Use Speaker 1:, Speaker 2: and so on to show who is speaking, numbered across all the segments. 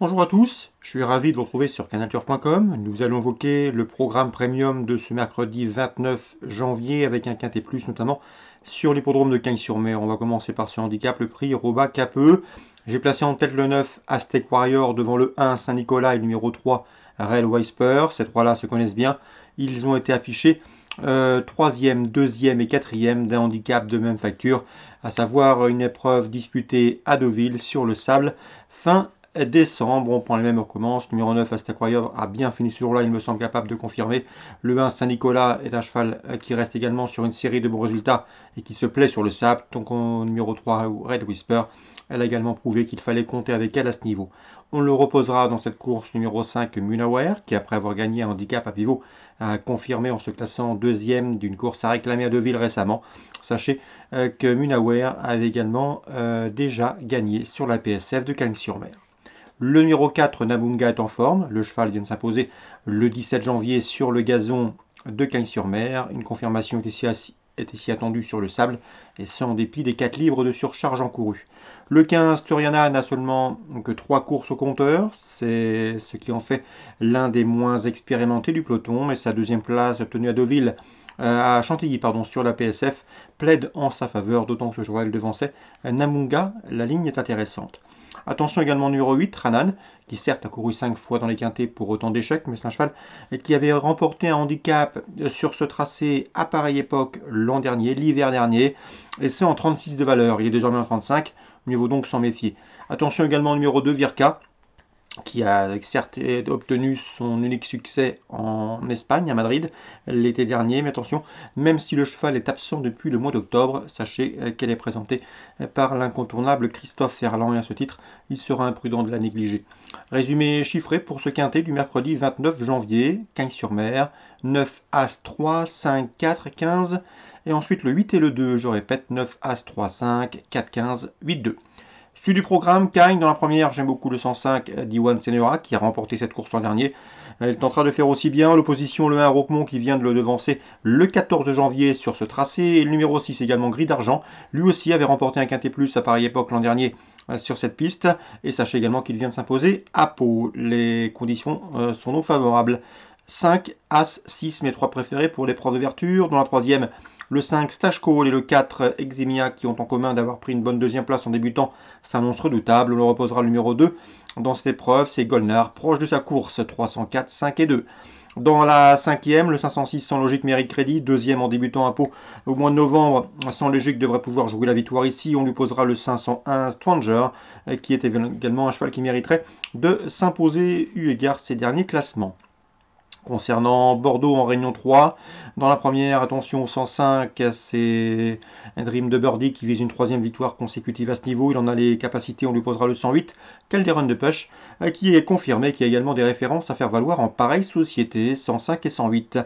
Speaker 1: Bonjour à tous, je suis ravi de vous retrouver sur canalturf.com. Nous allons évoquer le programme premium de ce mercredi 29 janvier avec un quintet plus notamment sur l'hippodrome de Cagnes-sur-Mer. On va commencer par ce handicap, le prix Roba Capeux. J'ai placé en tête le 9 Aztec Warrior devant le 1 Saint-Nicolas et le numéro 3 Rail Whisper. Ces trois-là se connaissent bien. Ils ont été affichés 3e, 2e et 4e d'un handicap de même facture, à savoir une épreuve disputée à Deauville sur le sable fin décembre. On prend les mêmes, on recommence. Numéro 9, Aztec Warrior a bien fini ce jour-là, il me semble capable de confirmer. Le 1, Saint-Nicolas est un cheval qui reste également sur une série de bons résultats et qui se plaît sur le sable. Donc numéro 3, Red Whisper, elle a également prouvé qu'il fallait compter avec elle à ce niveau. On le reposera dans cette course numéro 5, Munaware, qui après avoir gagné un handicap à pivot, a confirmé en se classant deuxième d'une course à réclamer à Deauville récemment. Sachez que Munaware avait également déjà gagné sur la PSF de Cagnes-sur-Mer. Le numéro 4, Namunga, est en forme. Le cheval vient de s'imposer le 17 janvier sur le gazon de Cagnes-sur-Mer. Une confirmation était si attendue sur le sable, et ce en dépit des 4 livres de surcharge encourus. Le 15, Turiana, n'a seulement que 3 courses au compteur. C'est ce qui en fait l'un des moins expérimentés du peloton. Mais sa deuxième place obtenue à Deauville, à Chantilly, sur la PSF, plaide en sa faveur, d'autant que ce jour-là, elle devançait Namunga. La ligne est intéressante. Attention également au numéro 8, Ranan, qui certes a couru 5 fois dans les quintets pour autant d'échecs, mais c'est un cheval qui avait remporté un handicap sur ce tracé à pareille époque l'an dernier, l'hiver dernier, et c'est en 36 de valeur. Il est désormais en 35, mieux vaut donc s'en méfier. Attention également au numéro 2, Virka, qui a certes obtenu son unique succès en Espagne, à Madrid, l'été dernier. Mais attention, même si le cheval est absent depuis le mois d'octobre, sachez qu'elle est présentée par l'incontournable Christophe Ferland, et à ce titre, il sera imprudent de la négliger. Résumé chiffré pour ce quintet du mercredi 29 janvier, Cagnes-sur-Mer, 9 As 3, 5, 4, 15, et ensuite le 8 et le 2, je répète, 9 As 3, 5, 4, 15, 8, 2. Suite du programme, Cagnes dans la première, j'aime beaucoup le 105 Diwan Senora qui a remporté cette course l'an dernier. Elle tentera de faire aussi bien. L'opposition, le 1 Roquemont qui vient de le devancer le 14 janvier sur ce tracé. Et le numéro 6 également, Gris d'Argent, lui aussi avait remporté un quintet plus à pareille époque l'an dernier sur cette piste. Et sachez également qu'il vient de s'imposer à Pau. Les conditions sont donc favorables. 5, As, 6, mes 3 préférés pour l'épreuve d'ouverture. Dans la troisième, le 5, Stash Call, et le 4, Eximia, qui ont en commun d'avoir pris une bonne deuxième place en débutant, s'annoncent redoutables. On le reposera le numéro 2 dans cette épreuve, c'est Golnar, proche de sa course, 304, 5 et 2. Dans la cinquième, le 506 sans logique mérite crédit, deuxième en débutant à Pau au mois de novembre. Sans logique devrait pouvoir jouer la victoire ici. On lui posera le 501 Stranger, qui est également un cheval qui mériterait de s'imposer eu égard ses derniers classements. Concernant Bordeaux en Réunion 3, dans la première, attention au 105, c'est un Dream de Birdie qui vise une troisième victoire consécutive à ce niveau. Il en a les capacités, on lui posera le 108, Calderon de Push, qui est confirmé, qui a également des références à faire valoir en pareille société, 105 et 108.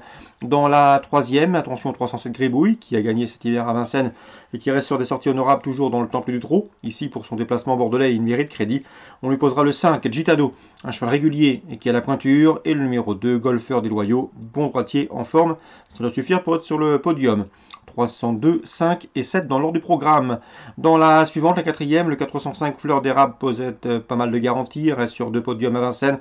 Speaker 1: Dans la troisième, attention au 307 Gribouille, qui a gagné cet hiver à Vincennes et qui reste sur des sorties honorables toujours dans le temple du trot. Ici, pour son déplacement bordelais, il mérite crédit. On lui posera le 5, Gitano, un cheval régulier et qui a la pointure, et le numéro 2, Golfeur des Loyaux, bon droitier en forme. Ça doit suffire pour être sur le podium. 302, 5 et 7 dans l'ordre du programme. Dans la suivante, la quatrième, le 405 Fleur d'érable possède pas mal de garanties, reste sur 2 podiums à Vincennes.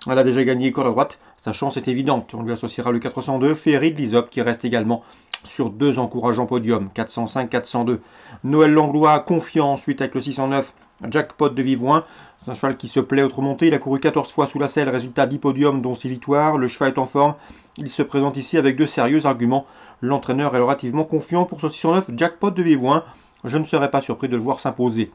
Speaker 1: Elle a déjà gagné corde à droite, sa chance est évidente. On lui associera le 402 Ferry de l'Isop qui reste également sur 2 encourageants podiums, 405, 402. Noël Langlois, confiant ensuite avec le 609 Jackpot de Vivoin. C'est un cheval qui se plaît autrement. Il a couru 14 fois sous la selle, résultat 10 podiums dont 6 victoires. Le cheval est en forme. Il se présente ici avec de sérieux arguments. L'entraîneur est relativement confiant pour ce 609 Jackpot de Vivoin. Je ne serais pas surpris de le voir s'imposer.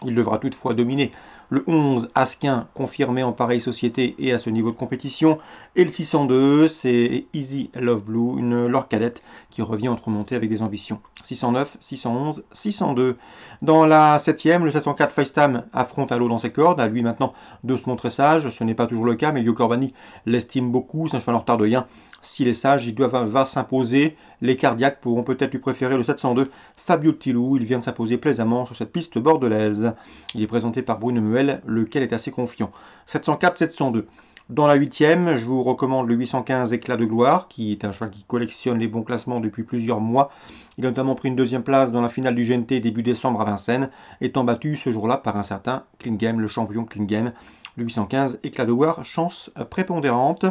Speaker 1: Il devra toutefois dominer le 11 Asquin, confirmé en pareille société et à ce niveau de compétition. Et le 602, c'est Easy Love Blue, une Lord cadette qui revient entre montées avec des ambitions. 609, 611, 602. Dans la 7ème, le 704 FaceTime affronte à l'eau dans ses cordes. À lui maintenant de se montrer sage. Ce n'est pas toujours le cas, mais Yo Corbani l'estime beaucoup. C'est un cheval en retard de rien. S'il est sage, il va s'imposer. Les cardiaques pourront peut-être lui préférer le 702 Fabio Tilou. Il vient de s'imposer plaisamment sur cette piste bordelaise. Il est présenté par Bruno Muel, lequel est assez confiant. 704, 702. Dans la 8e, je vous recommande le 815 Éclat de gloire, qui est un cheval qui collectionne les bons classements depuis plusieurs mois. Il a notamment pris une deuxième place dans la finale du GNT début décembre à Vincennes, étant battu ce jour-là par un certain Klingem, le champion Klingem. Le 815 Éclat de gloire, chance prépondérante.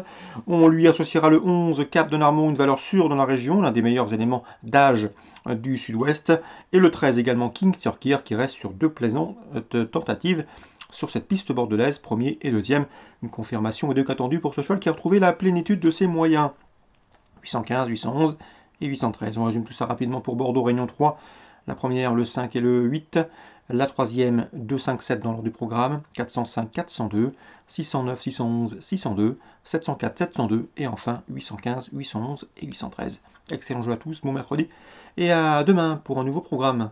Speaker 1: On lui associera le 11 Cap de Narmont, une valeur sûre dans la région, l'un des meilleurs éléments d'âge du sud-ouest. Et le 13 également King Turkir, qui reste sur 2 plaisantes tentatives sur cette piste bordelaise, premier et deuxième. Une confirmation est donc attendue pour ce cheval qui a retrouvé la plénitude de ses moyens. 815, 811 et 813. On résume tout ça rapidement pour Bordeaux Réunion 3. La première, le 5 et le 8. La troisième, 2, 5, 7 dans l'ordre du programme. 405, 402, 609, 611, 602, 704, 702 et enfin 815, 811 et 813. Excellent jeu à tous, bon mercredi et à demain pour un nouveau programme.